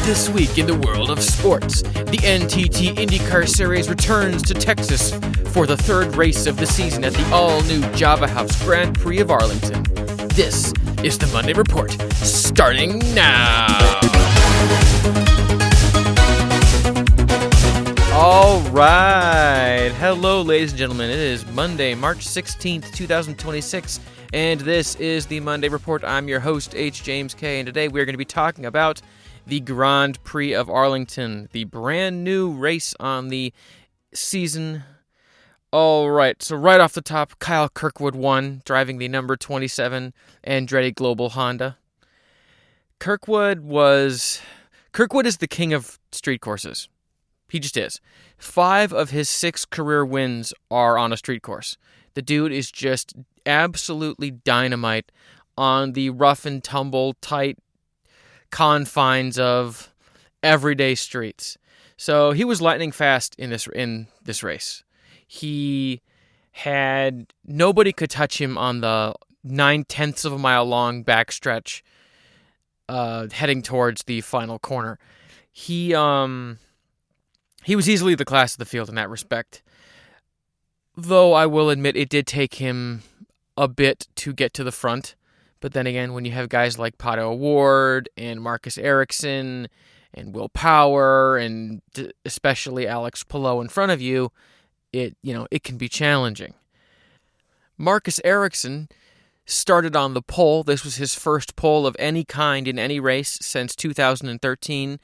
This week in the world of sports, the NTT Indycar Series returns to Texas for the third race of the season at the all-new Java House Grand Prix of Arlington. This is the Monday Report, starting now! All right. Hello, ladies and gentlemen. It is Monday, March 16th, 2026, and this is the Monday Report. I'm your host, H. James K., and today we're going to be talking about the Grand Prix of Arlington, the brand new race on the season. All right, so right off the top, Kyle Kirkwood won, driving the number 27 Andretti Global Honda. Kirkwood is the king of street courses. He just is. 5 of his 6 career wins are on a street course. The dude is just absolutely dynamite on the rough and tumble, tight confines of everyday streets. So he was lightning fast in this race. He had nobody could touch him on the 9/10 of a mile long backstretch heading towards the final corner. He was easily the class of the field in that respect. Though I will admit it did take him a bit to get to the front. But then again, when you have guys like Pato O'Ward and Marcus Ericsson and Will Power and especially Alex Palou in front of you, it can be challenging. Marcus Ericsson started on the pole. This was his first pole of any kind in any race since 2013.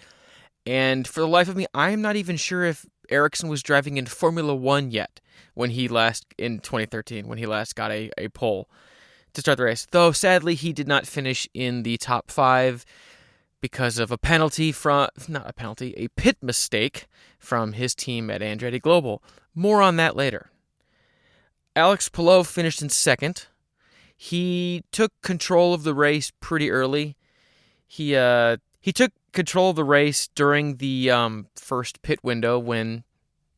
And for the life of me, I am not even sure if Ericsson was driving in Formula One yet in 2013, when he last got a pole to start the race. Though, sadly, he did not finish in the top 5 because of a pit mistake from his team at Andretti Global. More on that later. Alex Palou finished in second. He took control of the race pretty early. He took control of the race during the first pit window when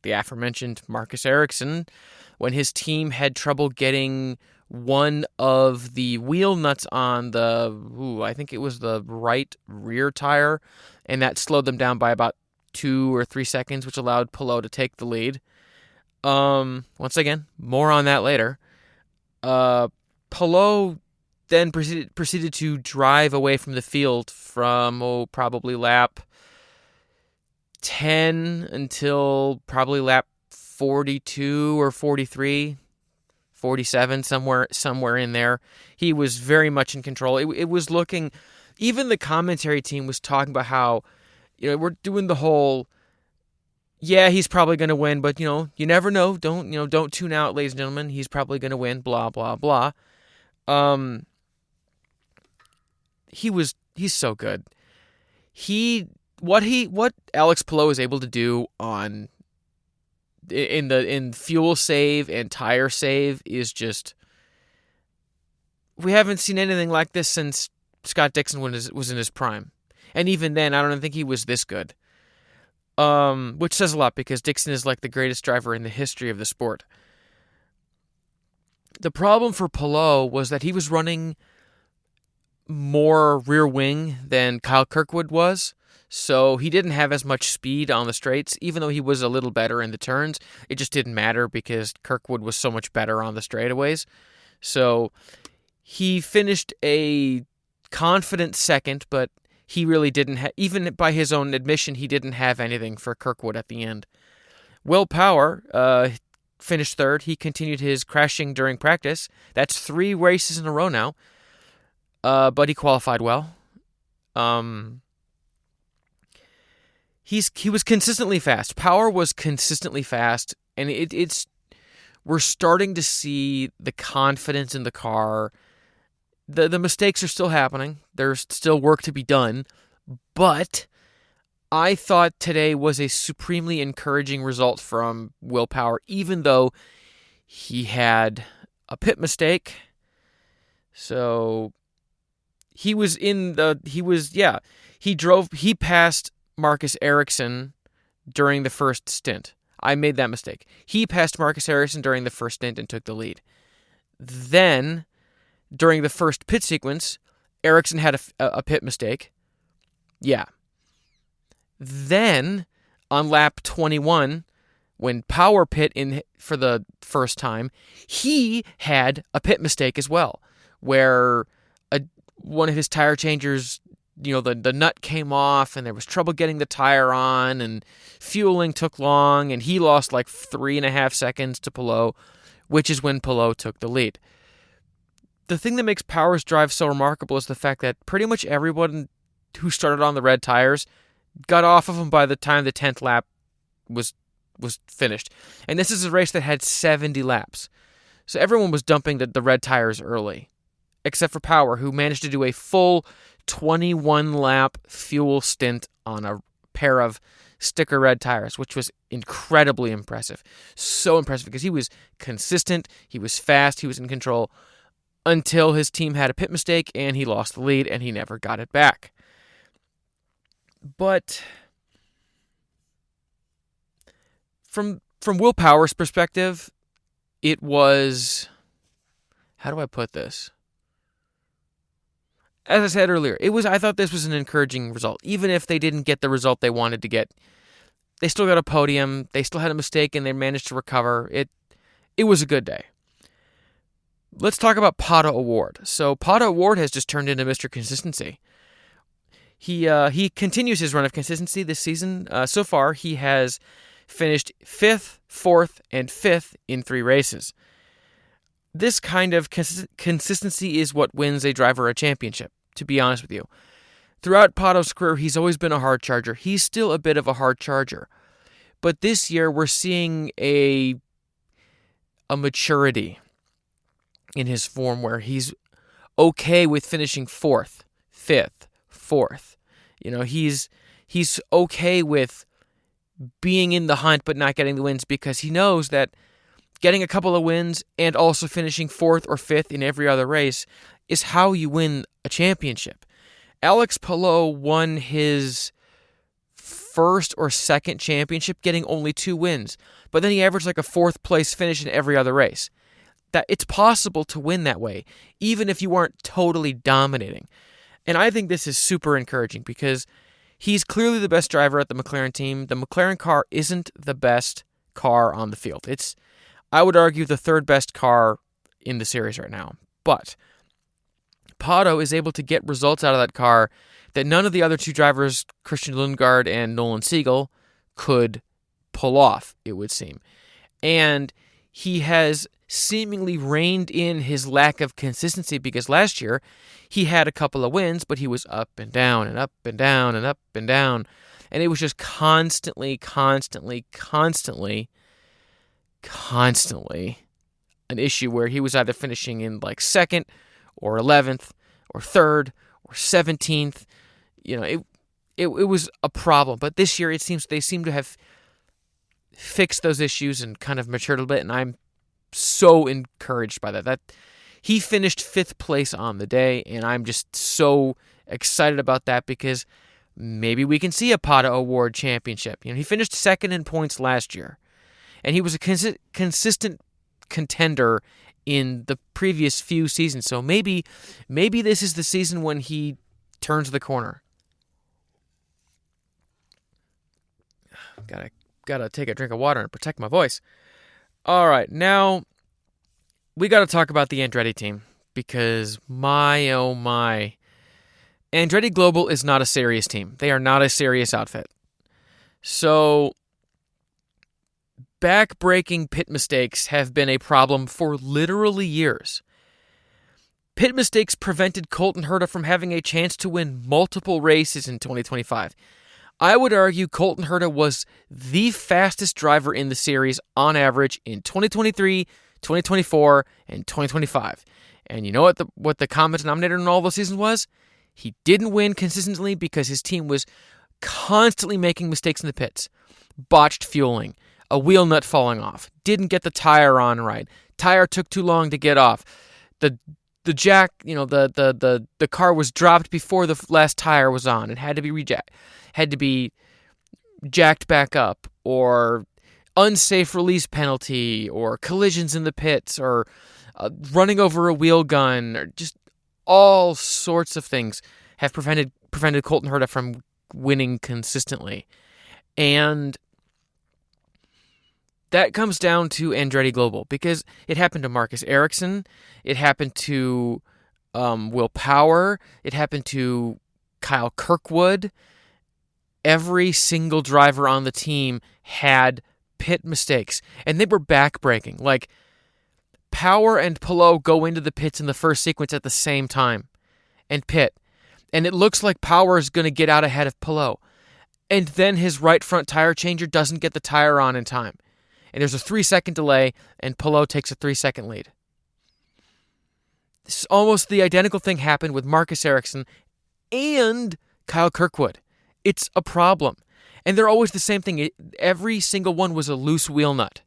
the aforementioned Marcus Ericsson, when his team had trouble getting one of the wheel nuts on I think it was the right rear tire, and that slowed them down by about 2 or 3 seconds, which allowed Palou to take the lead. Once again, more on that later. Palou then proceeded to drive away from the field from probably lap 10 until probably lap 42 or 43, 47, somewhere in there. He was very much in control. It was looking, even the commentary team was talking about how, we're doing the whole, yeah, he's probably going to win, but you never know. Don't tune out, ladies and gentlemen. He's probably going to win, blah, blah, blah. He's so good. What Alex Palou is able to do in fuel save and tire save is just, we haven't seen anything like this since Scott Dixon was in his prime. And even then, I don't think he was this good. Which says a lot, because Dixon is like the greatest driver in the history of the sport. The problem for Palou was that he was running more rear wing than Kyle Kirkwood was, so he didn't have as much speed on the straights. Even though he was a little better in the turns, it just didn't matter because Kirkwood was so much better on the straightaways. So he finished a confident second, but he really didn't have, even by his own admission, he didn't have anything for Kirkwood at the end. Will Power finished third. He continued his crashing during practice. That's 3 races in a row now. But he qualified well. He was consistently fast. Power was consistently fast, and we're starting to see the confidence in the car. The mistakes are still happening. There's still work to be done, but I thought today was a supremely encouraging result from Will Power, even though he had a pit mistake. So he passed Marcus Ericsson during the first stint. I made that mistake. He passed Marcus Ericsson during the first stint and took the lead. Then, during the first pit sequence, Ericsson had a pit mistake. Yeah. Then, on lap 21, when Power pit in for the first time, he had a pit mistake as well, where one of his tire changers, the nut came off and there was trouble getting the tire on and fueling took long and he lost like 3.5 seconds to Palou, which is when Palou took the lead. The thing that makes Power's drive so remarkable is the fact that pretty much everyone who started on the red tires got off of them by the time the 10th lap was finished. And this is a race that had 70 laps. So everyone was dumping the red tires early, except for Power, who managed to do a full 21-lap fuel stint on a pair of sticker red tires, which was incredibly impressive. So impressive because he was consistent, he was fast, he was in control, until his team had a pit mistake and he lost the lead and he never got it back. But from Will Power's perspective, it was, how do I put this? As I said earlier, I thought this was an encouraging result. Even if they didn't get the result they wanted to get, they still got a podium, they still had a mistake, and they managed to recover. It was a good day. Let's talk about Pato O'Ward. So Pato O'Ward has just turned into Mr. Consistency. He continues his run of consistency this season. So far, he has finished 5th, 4th, and 5th in 3 races. This kind of consistency is what wins a driver a championship, to be honest with you. Throughout Pato's career, he's always been a hard charger. He's still a bit of a hard charger. But this year, we're seeing a maturity in his form where he's okay with finishing 4th, 5th, 4th. He's okay with being in the hunt but not getting the wins because he knows that getting a couple of wins and also finishing 4th or 5th in every other race is how you win a championship. Alex Palou won his first or second championship getting only 2 wins, but then he averaged like a 4th place finish in every other race. That it's possible to win that way, even if you aren't totally dominating. And I think this is super encouraging because he's clearly the best driver at the McLaren team. The McLaren car isn't the best car on the field. It's, I would argue, the 3rd best car in the series right now. But Pato is able to get results out of that car that none of the other 2 drivers, Christian Lundgaard and Nolan Siegel, could pull off, it would seem. And he has seemingly reined in his lack of consistency because last year he had a couple of wins, but he was up and down and up and down and up and down. And it was just constantly an issue where he was either finishing in like 2nd or 11th or 3rd or 17th. It was a problem. But this year they seem to have fixed those issues and kind of matured a little bit, and I'm so encouraged by that. That he finished 5th place on the day, and I'm just so excited about that because maybe we can see a Pato O'Ward championship. He finished 2nd in points last year, and he was a consistent contender in the previous few seasons. So maybe this is the season when he turns the corner. Gotta take a drink of water and protect my voice. All right, now we got to talk about the Andretti team because my oh my, Andretti Global is not a serious team. They are not a serious outfit. So back-breaking pit mistakes have been a problem for literally years. Pit mistakes prevented Colton Herta from having a chance to win multiple races in 2025. I would argue Colton Herta was the fastest driver in the series on average in 2023, 2024, and 2025. And you know what the common denominator in all those seasons was? He didn't win consistently because his team was constantly making mistakes in the pits. Botched fueling, a wheel nut falling off, didn't get the tire on right, tire took too long to get off, the jack, the car was dropped before the last tire was on and had to be jacked back up, or unsafe release penalty, or collisions in the pits, or running over a wheel gun, or just all sorts of things have prevented Colton Herta from winning consistently. And that comes down to Andretti Global, because it happened to Marcus Ericsson, it happened to Will Power, it happened to Kyle Kirkwood. Every single driver on the team had pit mistakes, and they were backbreaking. Like, Power and Palou go into the pits in the first sequence at the same time and pit, and it looks like Power is going to get out ahead of Palou, and then his right front tire changer doesn't get the tire on in time, and there's a 3-second delay, and Palou takes a 3-second lead. Almost the identical thing happened with Marcus Ericsson and Kyle Kirkwood. It's a problem. And they're always the same thing. Every single one was a loose wheel nut,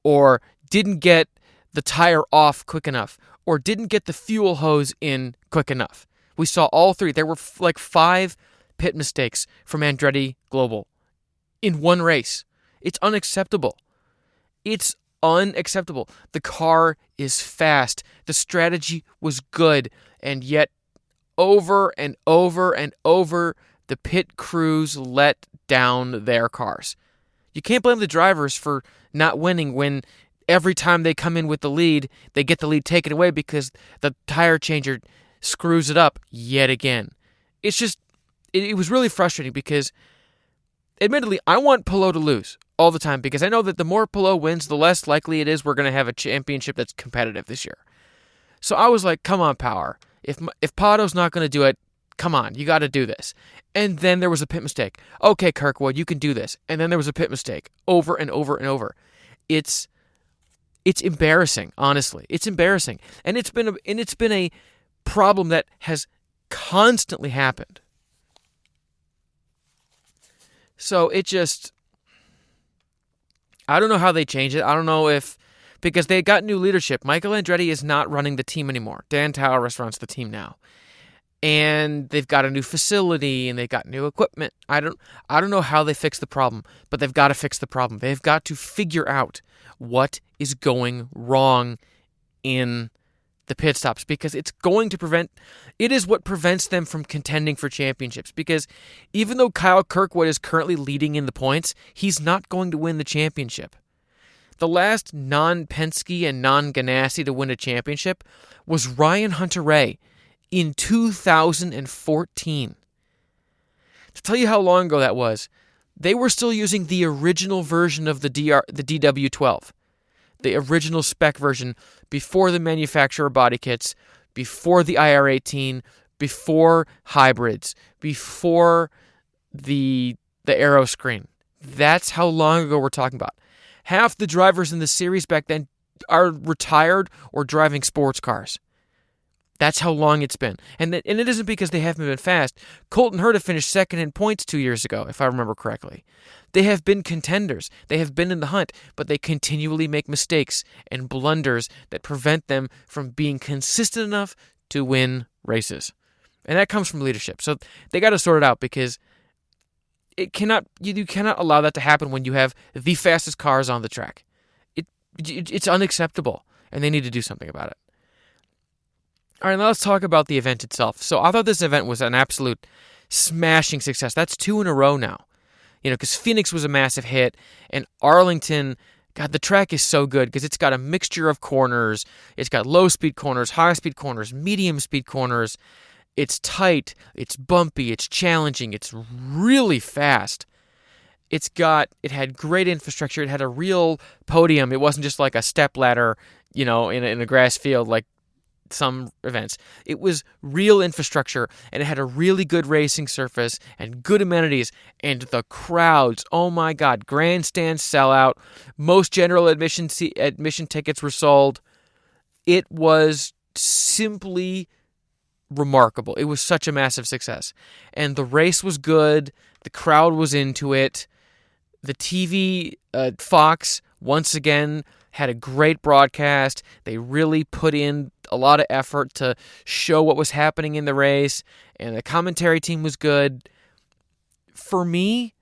or didn't get the tire off quick enough, or didn't get the fuel hose in quick enough. We saw all three. There were like 5 pit mistakes from Andretti Global in one race. It's unacceptable. It's unacceptable. The car is fast. The strategy was good. And yet, over and over and over, the pit crews let down their cars. You can't blame the drivers for not winning when every time they come in with the lead, they get the lead taken away because the tire changer screws it up yet again. It's just, it was really frustrating because, admittedly, I want Palou to lose all the time because I know that the more Palou wins, the less likely it is we're going to have a championship that's competitive this year. So I was like, come on, Power. If Pato's not going to do it, come on, you got to do this. And then there was a pit mistake. Okay, Kirkwood, you can do this. And then there was a pit mistake over and over and over. It's embarrassing, honestly. It's embarrassing. And it's been a problem that has constantly happened. So it just, I don't know how they change it. I don't know because they got new leadership. Michael Andretti is not running the team anymore. Dan Towers runs the team now. And they've got a new facility and they've got new equipment. I don't know how they fix the problem, but they've got to fix the problem. They've got to figure out what is going wrong in the pit stops, because it is what prevents them from contending for championships. Because even though Kyle Kirkwood is currently leading in the points, he's not going to win the championship. The last non-Penske and non-Ganassi to win a championship was Ryan Hunter-Reay in 2014. To tell you how long ago that was, they were still using the original version of the DW12, the original spec version, before the manufacturer body kits, before the IR18, before hybrids, before the aero screen. That's how long ago we're talking about. Half the drivers in the series back then are retired or driving sports cars. That's how long it's been. And it isn't because they haven't been fast. Colton Herta finished second in points 2 years ago, if I remember correctly. They have been contenders. They have been in the hunt, but they continually make mistakes and blunders that prevent them from being consistent enough to win races. And that comes from leadership. So they got to sort it out, because you cannot allow that to happen when you have the fastest cars on the track. It's unacceptable, and they need to do something about it. All right, now let's talk about the event itself. So I thought this event was an absolute smashing success. That's 2 in a row now. Because Phoenix was a massive hit, and Arlington, God, the track is so good because it's got a mixture of corners. It's got low-speed corners, high-speed corners, medium-speed corners. It's tight, it's bumpy, it's challenging, it's really fast. It had great infrastructure. It had a real podium. It wasn't just like a step ladder, in a grass field like some events. It was real infrastructure, and it had a really good racing surface and good amenities, and the crowds, oh my God, grandstand sellout. Most general admission tickets were sold. It was simply remarkable. It was such a massive success, and the race was good. The crowd was into it. The TV, Fox, once again, had a great broadcast. They really put in a lot of effort to show what was happening in the race, and the commentary team was good. For me,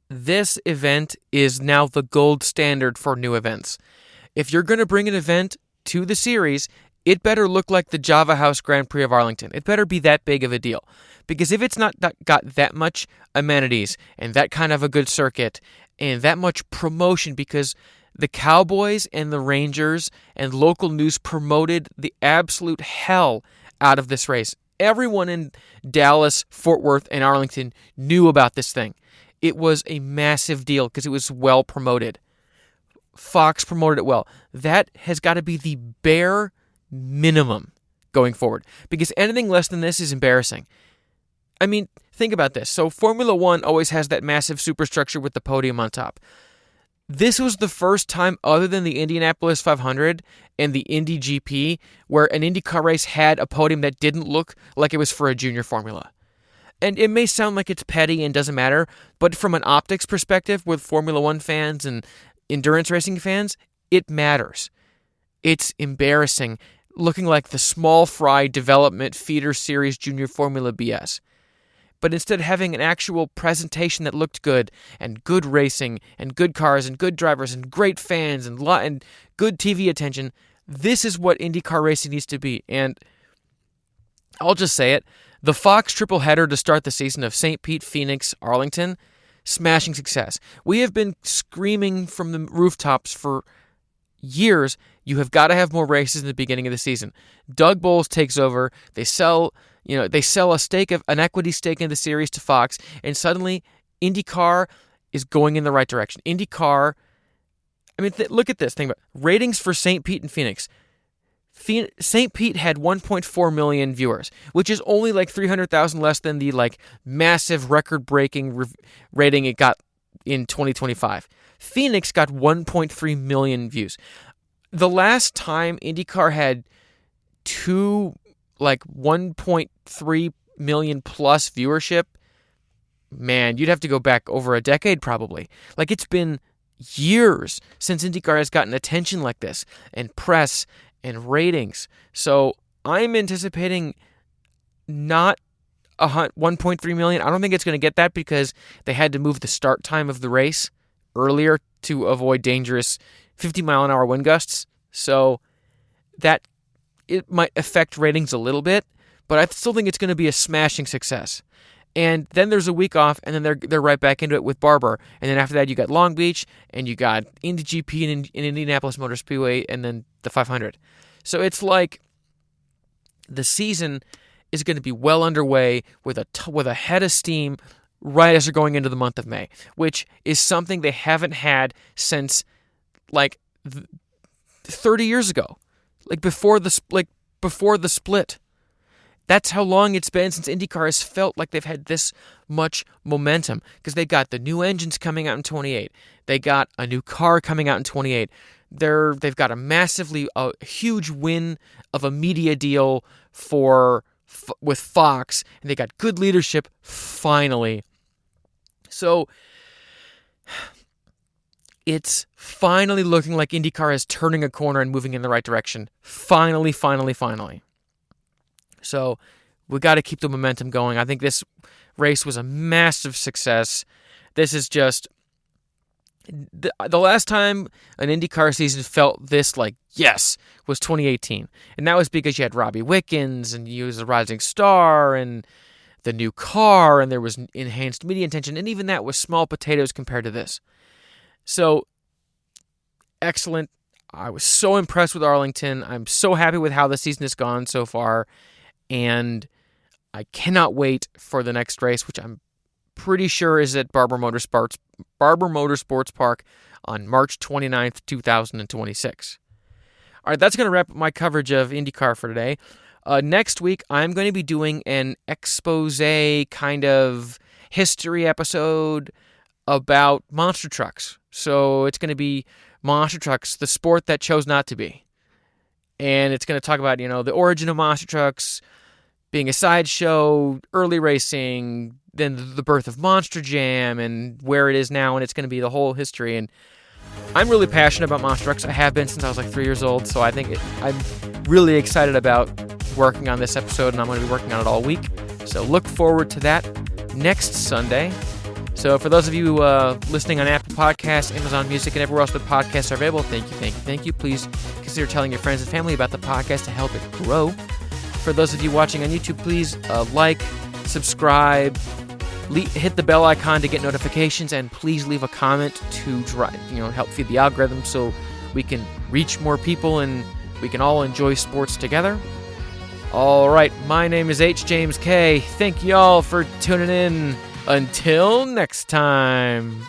this event is now the gold standard for new events. If you're going to bring an event to the series, it better look like the Java House Grand Prix of Arlington. It better be that big of a deal. Because if it's not got that much amenities and that kind of a good circuit and that much promotion, because the Cowboys and the Rangers and local news promoted the absolute hell out of this race. Everyone in Dallas, Fort Worth, and Arlington knew about this thing. It was a massive deal because it was well promoted. Fox promoted it well. That has got to be the bare minimum going forward, because anything less than this is embarrassing. I mean, think about this. So Formula One always has that massive superstructure with the podium on top. This was the first time, other than the Indianapolis 500 and the Indy GP, where an IndyCar race had a podium that didn't look like it was for a junior formula. And it may sound like it's petty and doesn't matter, but from an optics perspective, with Formula One fans and endurance racing fans, it matters. It's embarrassing, looking like the small fry development feeder series junior formula BS. But instead of having an actual presentation that looked good, and good racing, and good cars, and good drivers, and great fans, and good TV attention, this is what IndyCar racing needs to be. And I'll just say it, the Fox triple header to start the season of St. Pete, Phoenix, Arlington, smashing success. We have been screaming from the rooftops for years, you have got to have more races in the beginning of the season. Doug Bowles takes over, they sell an equity stake in the series to Fox, and suddenly IndyCar is going in the right direction. IndyCar, I mean, look at this. Think about it. Ratings for St. Pete and Phoenix. St. Pete had 1.4 million viewers, which is only like 300,000 less than the massive record-breaking rating it got in 2025. Phoenix got 1.3 million views. The last time IndyCar had 1.3 million plus viewership, man, you'd have to go back over a decade probably. It's been years since IndyCar has gotten attention like this, and press and ratings. So I'm anticipating not 1.3 million. I don't think it's going to get that because they had to move the start time of the race earlier to avoid dangerous 50-mile-an-hour wind gusts. So that it might affect ratings a little bit, but I still think it's going to be a smashing success. And then there's a week off, and then they're right back into it with Barber. And then after that, you got Long Beach, and you got Indy GP in Indianapolis Motor Speedway, and then the 500. So it's like the season is going to be well underway with a head of steam right as they're going into the month of May, which is something they haven't had since 30 years ago, before the split. That's how long it's been since IndyCar has felt like they've had this much momentum, because they got the new engines coming out in 28. They got a new car coming out in 28. They've got a huge win of a media deal with Fox, and they got good leadership finally. So it's finally looking like IndyCar is turning a corner and moving in the right direction. Finally. So we got to keep the momentum going. I think this race was a massive success. This is just the last time an IndyCar season felt this yes was 2018. And that was because you had Robbie Wickens, and he was a rising star, and the new car, and there was enhanced media attention, and even that was small potatoes compared to this. So, excellent. I was so impressed with Arlington. I'm so happy with how the season has gone so far, and I cannot wait for the next race, which I'm pretty sure is at Barber Motorsports Park on March 29th, 2026. All right, that's going to wrap up my coverage of IndyCar for today. Next week, I'm going to be doing an expose kind of history episode about monster trucks. So it's going to be monster trucks, the sport that chose not to be. And it's going to talk about, the origin of monster trucks, being a sideshow, early racing, then the birth of Monster Jam, and where it is now, and it's going to be the whole history. And I'm really passionate about monster trucks. I have been since I was 3 years old, so I think I'm really excited about working on this episode, and I'm going to be working on it all week. So look forward to that next Sunday. So for those of you listening on Apple Podcasts, Amazon Music, and everywhere else that podcasts are available, thank you. Please consider telling your friends and family about the podcast to help it grow. For those of you watching on YouTube, please like, subscribe, hit the bell icon to get notifications, and please leave a comment to help feed the algorithm so we can reach more people and we can all enjoy sports together. All right, my name is H. James K. Thank y'all for tuning in. Until next time.